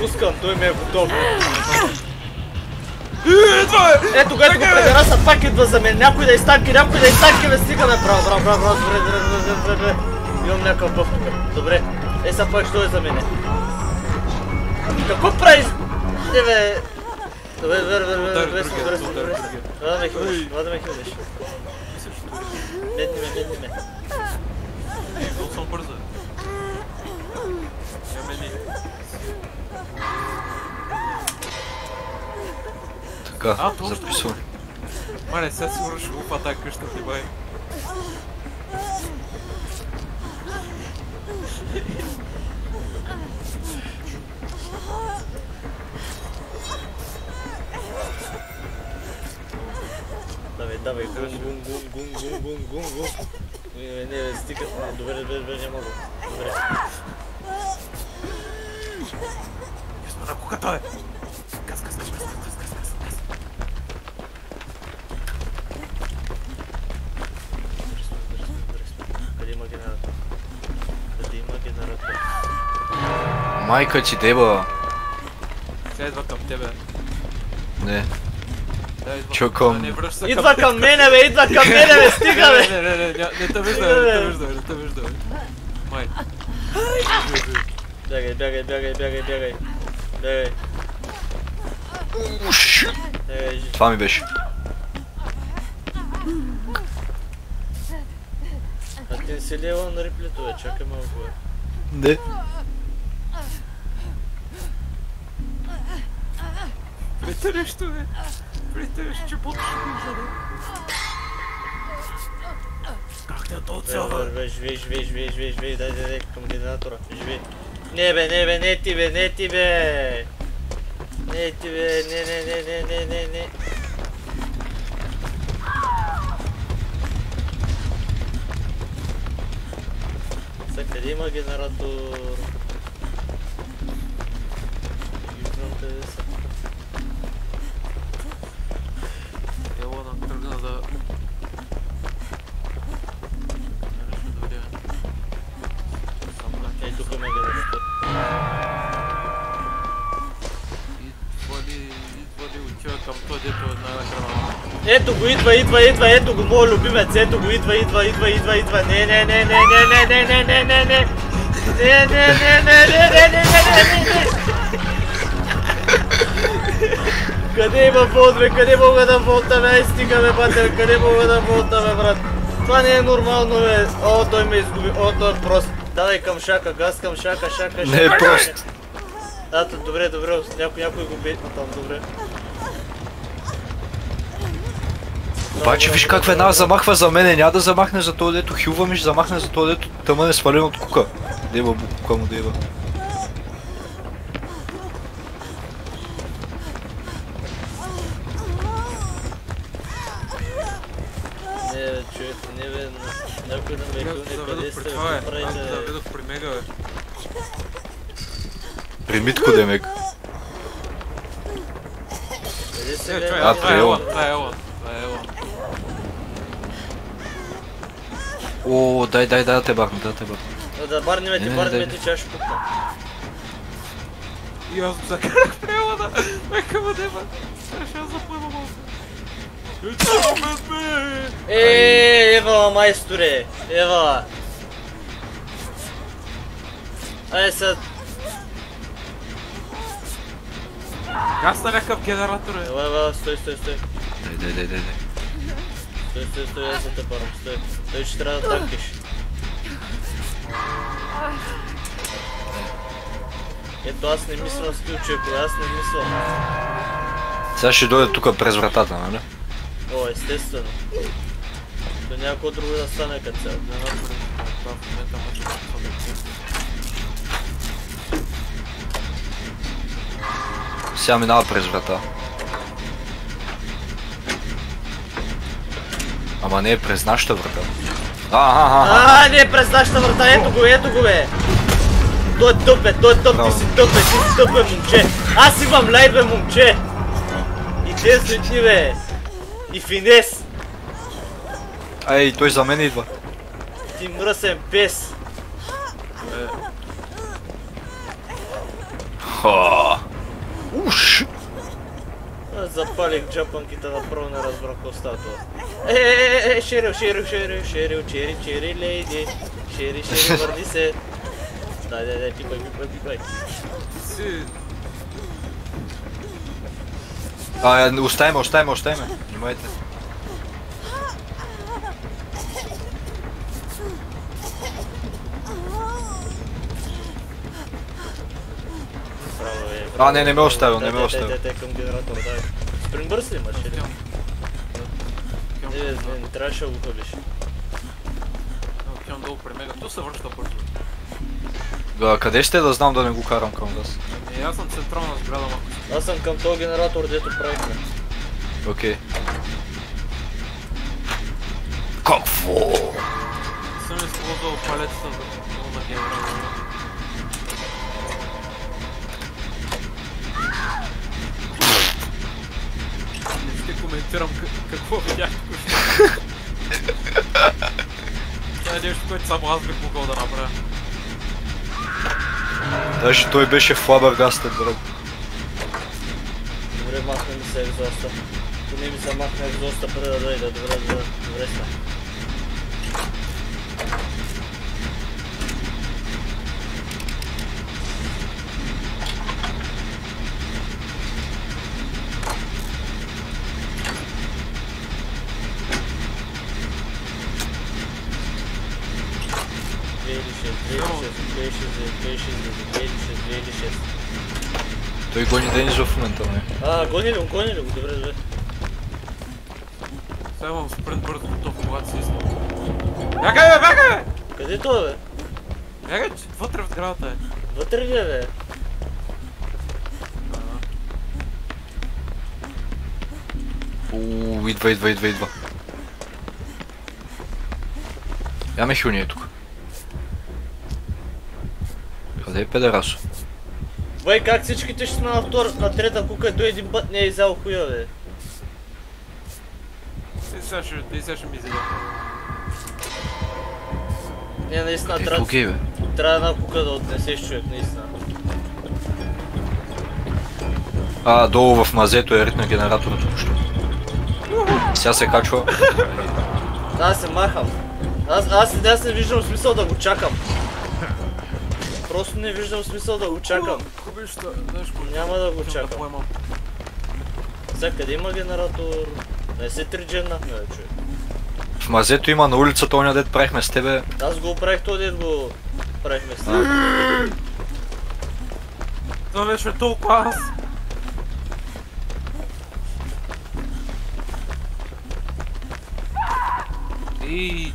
пускам, той ме е готов. Идва! Ето го, предераса пак идва за мен. Някой да изтанки, бе, стигаме. Браво. Добре. Имам някакъв бъв тук. Добре. Сега пак що е за мене? Какво правиш? Не бе. Добре. Това да ме хилдиш. Медни ме. Много съм бърза. Така, записвам. Мале, сега сигурно ще го пата къща ти, бай. Давай, гум. Не, стикат, добре, няма го. Добре. Смотра куката, бе! Газ. Къде има генератор? Майка ти деба. Сега идва към тебе. Не. Чукам. Идва към мене, бе, стига, бе! Не те виждаме. Май. Бягай. Това ми беше. А ти не си лева на реплито, бе, чакай малко, бе. Не. Прите нещо, бе. Че потуши бе. Как те отцява? Живей, дай, към генератора, живей. Не бе, не ти бе. Не. Сега къде има генератор? Юзнам къде са. Елона тръгна да... Ей, тук ме генератор. Идва ли отива към това, дето е най-накрая. Ето го, идва, го, моят любимец, ето го, идва. Не. Къде има волт, бе? Къде мога да волтаме? Ай, стига, бе, батер, къде мога да волтаме, брат? Това не е нормално, бе. О, той ме изгуби, той е прост. Давай към шака, газ към шака. Не е прост. Добре, някой го бейт там, добре. Обаче виж как веднага замахва за мене, няма да замахне за това дето хилва ми, ще замахне за това дето тъмън е свален от кука. Деба кука му деба. Не бе, човек, не бе, някой да ме хилне, къде сте, Аз правите? заведох при Мега, бе. При Митко демек. Къде се Човек, бе? това е Елон. О, дай да те бахна, Да барнеме ти, че аз ще пукна. И аз го закарах при Елона. Нека ме деба. Ще аз запойма малко. Ева, майсторе! Ева! Ай сега... Газ на някакъв генератор, е. Ева, стой. Дай. Стой, аз да те парам, стой. Той ще трябва да танкиш. Ето аз не мислям с ключеко, аз не мислям. Сега ще дойде тука през вратата, нали? О, естествено. То някакво друго да стане като сега. Сега минава през врата. Ама не е през нашата врата. Не е през нашата врата, ето го бе! Той е тъп, ти си тъп, момче! Аз имам лайт, бе, момче! И те светни, бе! И финес! Ей, той за мен идва. Ти мръсен пес! Хо. Уш! Аз запалих джапанките, направо не разбрах какво става това. Шерил, чери, лейди. Шери, върни се. Дай, пипай. Си... Оставяме. Внимайте. Не ме оставил. Дай към генератора, дай. Спрингбърс ли имаш или? Не трябваше да го хъбиш. Отивам долу при мега, то се връща бързо. Да, къде ще да знам да не го карам към вас? Аз съм централна сграда, малко. Аз съм към този генератор, дето правихме. Окей. Какво? Съм използвал палетата на генератора. Не ще коментирам какво видях току-що. Това е нещо, което само аз бих могъл да направя. Даже той беше флабъргастен, брат. Добре, махна ми се екзоста. Поне ми се махна екзоста преди да дойде. Добре сме. Той гони Денис в момента, не? Гони ли го? Добре. Сега имам спринт бързо готов, когато си искам. Бягай! Къде това, бе? Бягай, че вътре в сградата е. Вътре ли е, бе? Идва. Яме Хюни е тук. Къде е педерасо? Бай, как всичките ще сме на трета кука и той един път не е изял хуя, бе. И сега ще ми изяде. Не, наистина трябва една кука да отнесеш човек, наистина. Долу в мазето е ритна генератора току-що. Сега се качва. Аз се махам. Аз не виждам смисъл да го чакам. Просто не виждам смисъл да го чакам. Няма да го чакам. Сега къде има генератор? Не се тридженнахме, бе, човек. В мазето има на улицата, оня дет правихме с тебе. Аз го правих, той дет го правихме с тебе. Това беше толкова аз.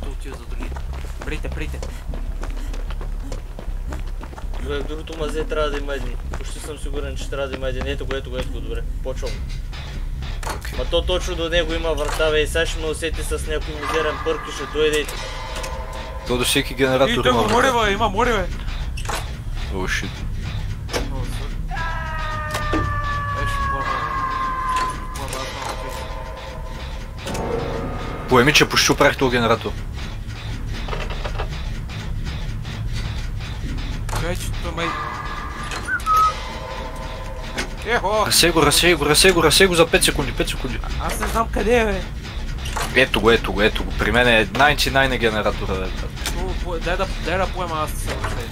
То отива за други. Прийте. Добре, в другото мазе трябва да има един. Почти съм сигурен, че трябва да има един. Ето го, добре. Почвам. Ма то точно до него има врата, бе, и сега ще ме усети с някой модерен пърк и ще дойде. То до всеки генератор има врата. Море, бе, има море, бе. О, шит. Поеми, че почти оправих този генератор. Разсей го за 5 секунди. Аз не знам къде е, бе. Ето го. При мен е 99 генератора, бе. Дай да поема, аз се връщай.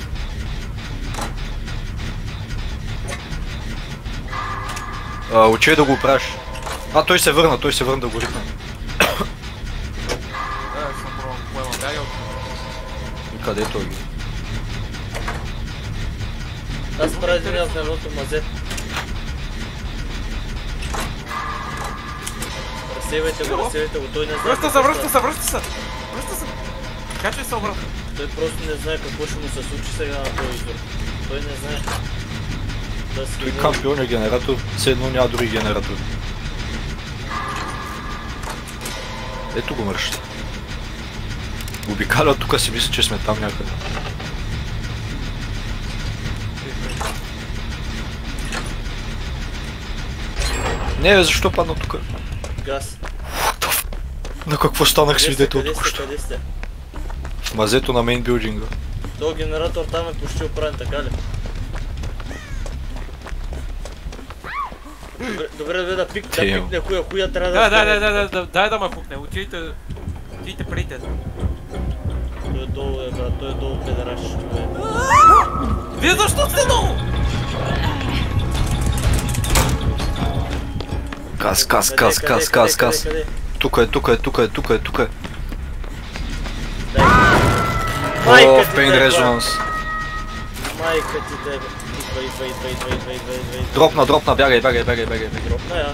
Учи да го оправиш. Той се върна да го ритне. Къде е той? Аз правя един в едното мазе. Разсейвайте го, той не знае. Връща се! Качвай се обратно. Той просто не знае какво ще му се случи сега на този избор. Той не знае. Той кампион е генератор, все едно няма други генератори. Ето го мърща. Обикаля тук си мисля, че сме там някъде. Не бе, защо падна тук? Газ. На какво станах свидетел току-що? Къде сте? В мазето на мейн билдинга. Този генератор там е почти оправен, така ли? Добре, да пикне хуя трябва да... Дай да ме пукне, отидете прите. Той е долу, брат, той е долу, педераш. Вие защо сте долу? Каз. Тука е. Майка ти Pain тебе, Resonance. майка ти тебе. Идва. Дропна, бягай. Дропна я.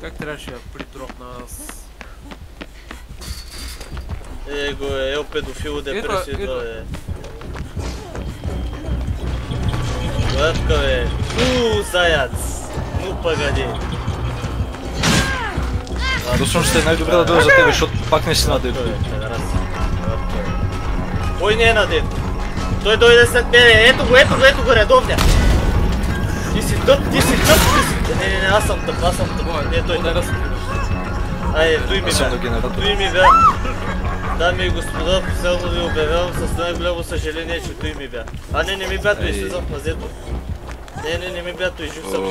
Как трябваше да придропна аз? Его е педофил депресия идва, бе. Гледка, бе. Заяц. Ну, погоди. Досвам ще е най-добре да дойда за тебе, защото пак не си на деб. Кой не е на деб? Той дойде след мене. Ето го, редовня. Ти си тъп. Не, аз съм тъп. Не, той тъп. Айде, той ми бе. Дами и господа, официално ви обявявам с най-голямо съжаление, че той ми бя. А не ми бя, той слизам в мазето. Не ми бя, той жив съм.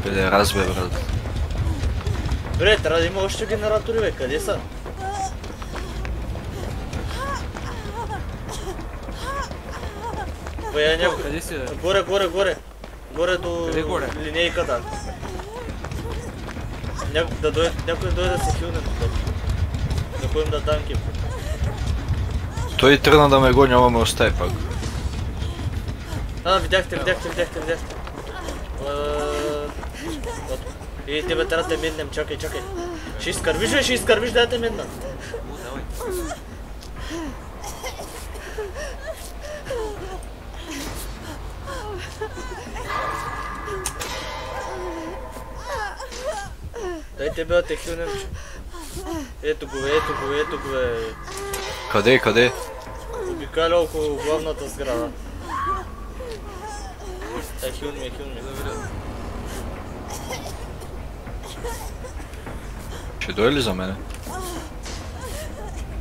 Бе, разбе, брат. Бре, трябва да има още генератори, бе, къде са? Бе, някой... Къде си, бе? Горе. Горе до линейката. Някой дойде да се хилне тук. Да ходим да танки. Той тръгна да ме гони, ама ме остави пак. Видяхте. И тебе трябва да те миннем, чакай. Ще изкървиш, да те минна. Дай тебе да те хилнем, че... Ето го, бе. Къде? Обикаля около главната сграда. Хилни. Ще дойде ли за мене?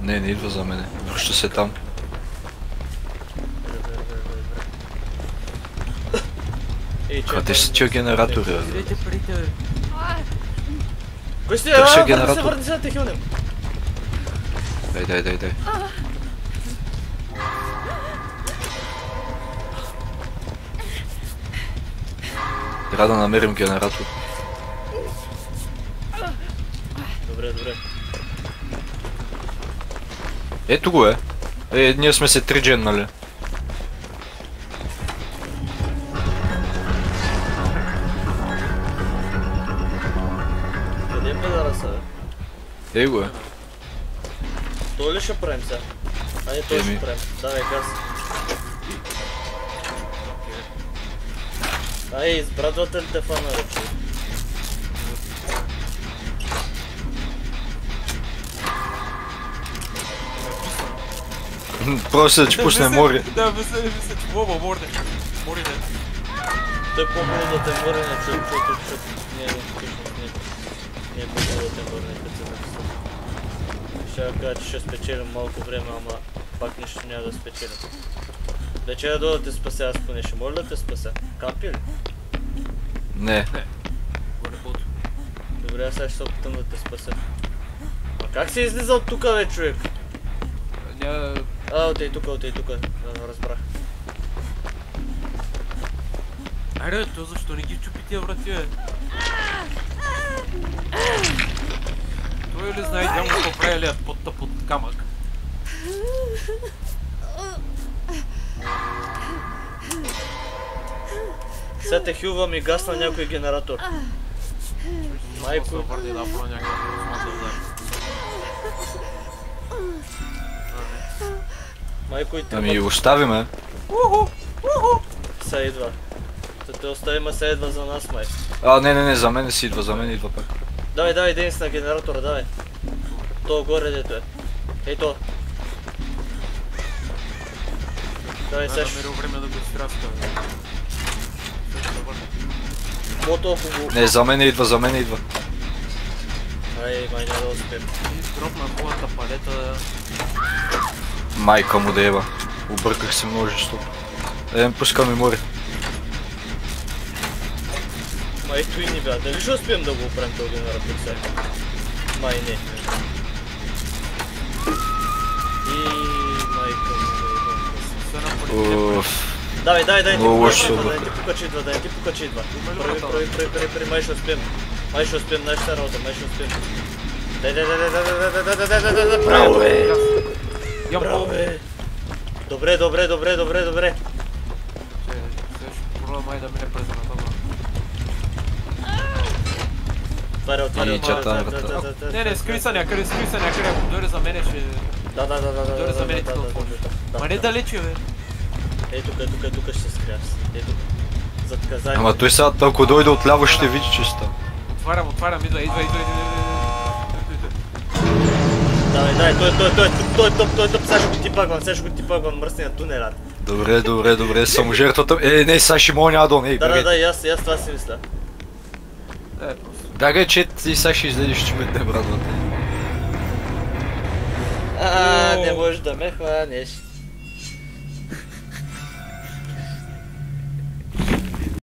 Не идва за мене. Връща се там. Къде са тия генератори, бе? Идете прите, бе. Кой сте? Върни се да те хилнем. Дай. Трябва да намерим генератор. Добре. Ето го е. Ние сме се 3 джен, нали? Къде е педара са, бе? Ей го е. Той ли ще правим сега? Айде той ще правим. Давай газ. Избрадвате ли те фана, речи? Просто да ти пусне море. Да, мисля, че море. Море, не. Той е по-хубаво да те върне, защото не е по-хубаво да те върне, като се написал. Ще да кажа, че ще спечелим малко време, ама пак нищо няма да спечелим. Да че да дойда да те спася, аз поне ще моля да те спася. Капи ли? Не. Добре, аз сега ще се опитам да те спася. А как си излиза от тука, бе, човек? Отей тука, разбрах. Айде, то защо не ги чупи тия врати, бе? Той ли знае, дямо какво прави леят под камък? Сега те хилвам и гасна някой генератор. Майко. Върни да про някакъв да удари. Майко и те... Ами оставиме. Сега идва. Те оставим, сега идва за нас, май. Не, за мен си идва, пак. Давай, Денис на генератора, давай. То горе дето е. Ей то. Давай, сега ще... Намерил време да го изтраска. Мото хубаво. Не, за мен идва. Ай, май няма да успеем. Дропна хубавата палета. Ето да. Майка му да ева. Обърках се множество. Пускам и море. Май той ни бе, дали ще успеем да го оправим този генератор сега? Май не. И майка му Се на полицията. Давай, ти Много лошо пука, че идва. Прави, май ще успеем. Нашата работа, май ще успеем. Дай, браво бе! Браво бе! Добре. Сега ще пробвам май да мине през едната врата. Отваря. Не, скри се някъде, ако дойде за мене ще... Да. Дойде за мене ти да отвориш. Ма не далече бе. Ей тук ще се скрия. Ей тук. Зад казани. Ама той сега, ако дойде отляво, ще види, че става. Отварям, идва. Давай, той е топ, сега ще го ти пъгвам, мръсния тунелят. Добре, саможертвата. Не, сега ще мога няма дон, Да, и аз това си мисля. Бягай, че ти сега ще излезеш, че ме те брадват. Не можеш да ме хванеш.